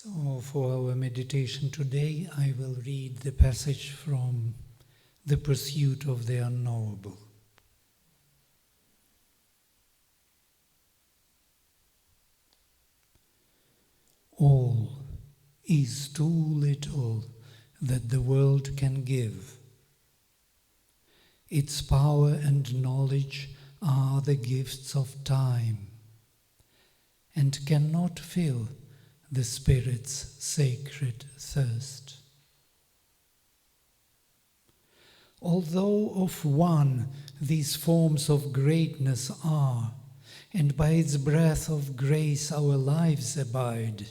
So for our meditation today, I will read the passage from The Pursuit of the Unknowable. All is too little that the world can give. Its power and knowledge are the gifts of time and cannot fill the Spirit's sacred thirst. Although of one these forms of greatness are, and by its breath of grace our lives abide,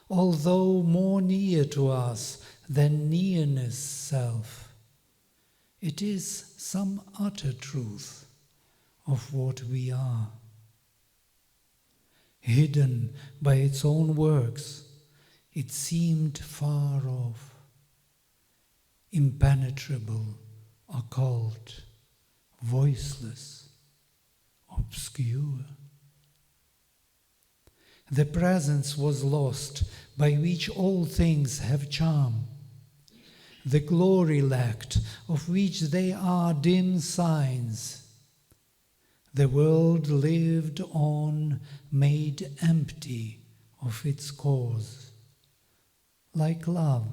although more near to us than nearness self, it is some utter truth of what we are. Hidden by its own works, it seemed far off, impenetrable, occult, voiceless, obscure. The presence was lost by which all things have charm, the glory lacked of which they are dim signs. The world lived on, made empty of its cause, like love,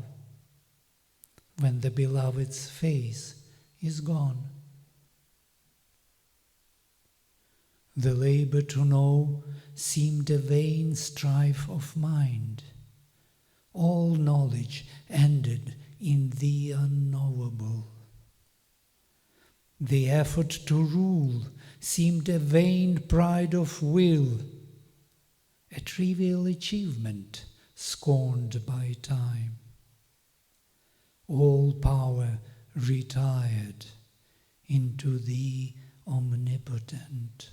when the beloved's face is gone. The labor to know seemed a vain strife of mind. All knowledge ended in the unknowable. The effort to rule seemed a vain pride of will, a trivial achievement scorned by time. All power retired into the omnipotent.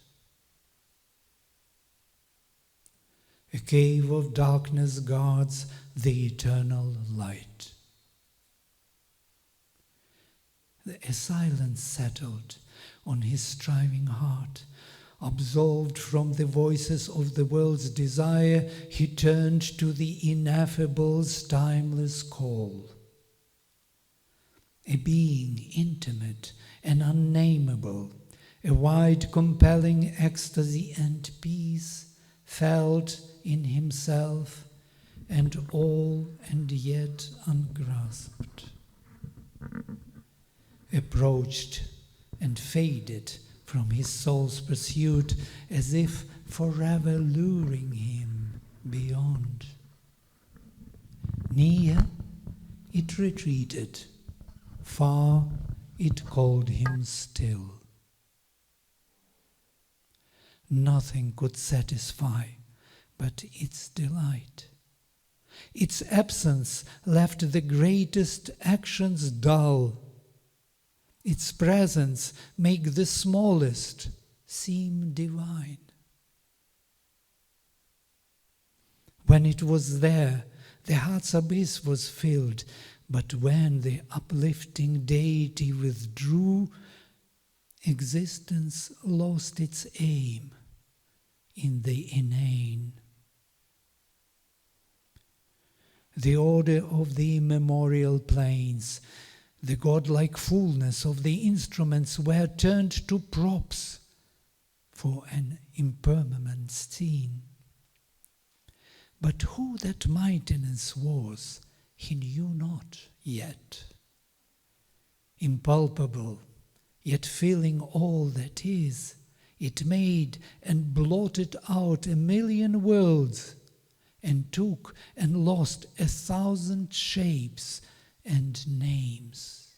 A cave of darkness guards the eternal light. A silence settled on his striving heart. Absolved from the voices of the world's desire, he turned to the ineffable's timeless call. A being intimate and unnameable, a wide compelling ecstasy and peace felt in himself and all and yet ungrasped. Approached and faded from his soul's pursuit as if forever luring him beyond. Near it retreated, far it called him still. Nothing could satisfy but its delight. Its absence left the greatest actions dull. Its presence make the smallest seem divine. When it was there, the heart's abyss was filled, but when the uplifting deity withdrew, existence lost its aim in the inane. The order of the immemorial planes, the godlike fullness of the instruments were turned to props for an impermanent scene. But who that mightiness was, he knew not yet. Impalpable, yet filling all that is, it made and blotted out a million worlds, and took and lost 1,000 shapes and names.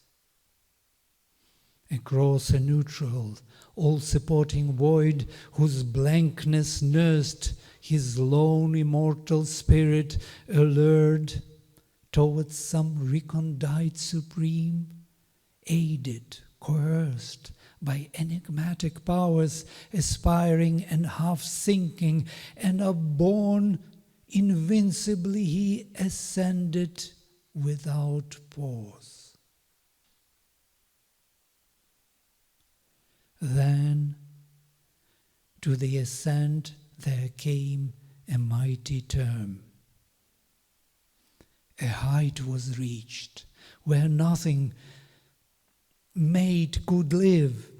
Across a neutral, all-supporting void whose blankness nursed his lone immortal spirit, allured towards some recondite supreme, aided, coerced by enigmatic powers, aspiring and half-sinking, and upborne invincibly he ascended without pause. Then to the ascent there came a mighty term, A height was reached where nothing made could live,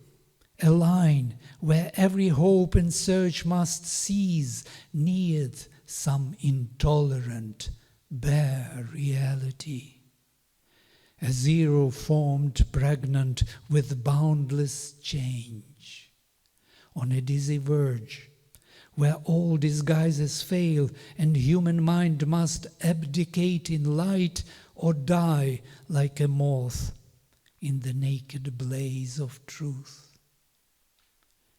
a line where every hope and search must cease, neared some intolerant, bare reality. A zero formed pregnant with boundless change, on a dizzy verge, where all disguises fail and human mind must abdicate in light or die like a moth in the naked blaze of truth.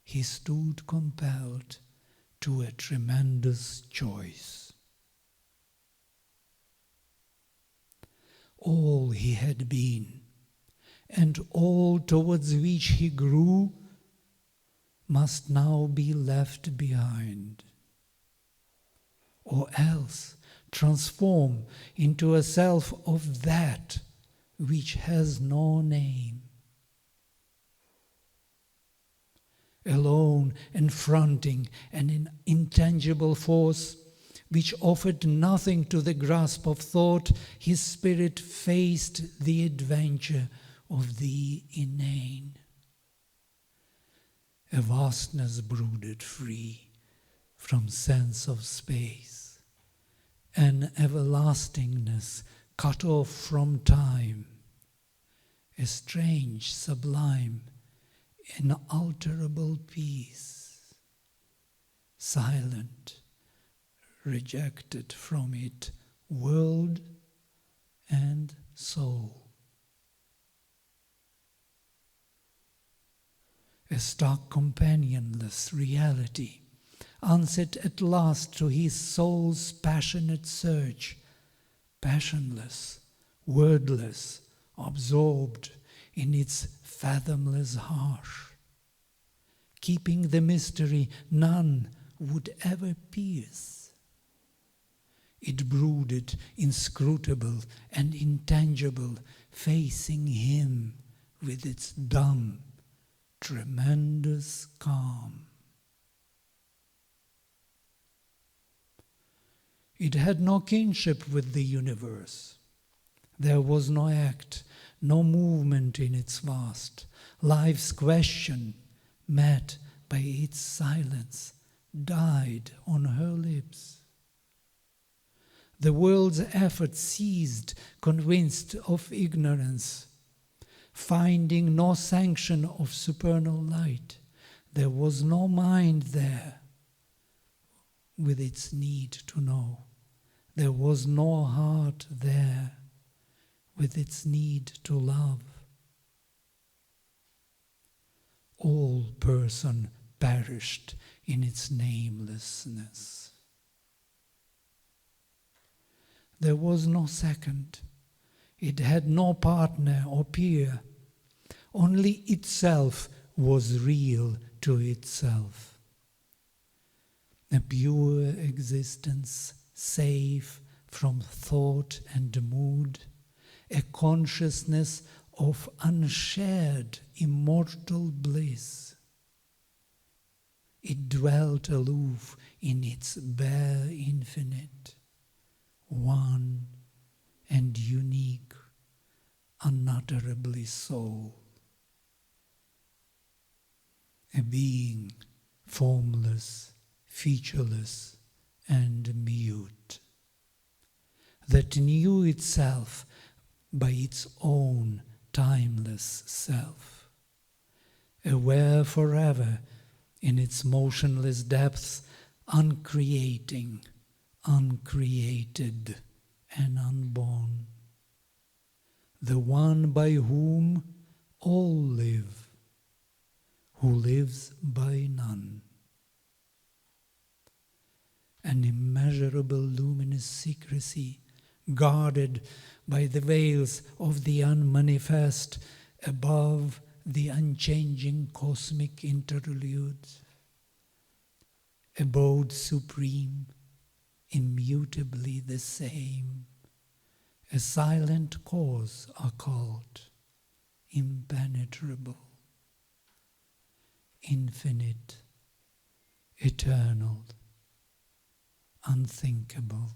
He stood compelled to a tremendous choice. All he had been, and all towards which he grew, must now be left behind, or else transform into a self of that which has no name. Alone and fronting an intangible force which offered nothing to the grasp of thought, his spirit faced the adventure of the inane. A vastness brooded free from sense of space, an everlastingness cut off from time, a strange, sublime, inalterable peace, silent, rejected from it world and soul. A stark companionless reality answered at last to his soul's passionate search, passionless, wordless, absorbed in its fathomless hush, keeping the mystery none would ever pierce. It brooded inscrutable and intangible, facing him with its dumb, tremendous calm. It had no kinship with the universe. There was no act, no movement in its vast. Life's question, met by its silence, died on her lips. The world's effort ceased, convinced of ignorance, finding no sanction of supernal light. There was no mind there with its need to know. There was no heart there with its need to love. All person perished in its namelessness. There was no second. It had no partner or peer. Only itself was real to itself. A pure existence, safe from thought and mood, a consciousness of unshared immortal bliss. It dwelt aloof in its bare infinite, one and unique, unutterably soul. A being formless, featureless, and mute, that knew itself by its own timeless self, aware forever in its motionless depths, uncreating, uncreated, and unborn, the one by whom all live, who lives by none. An immeasurable luminous secrecy, guarded by the veils of the unmanifest, above the unchanging cosmic interludes, abode supreme, immutably the same, a silent cause occult, impenetrable, infinite, eternal, unthinkable.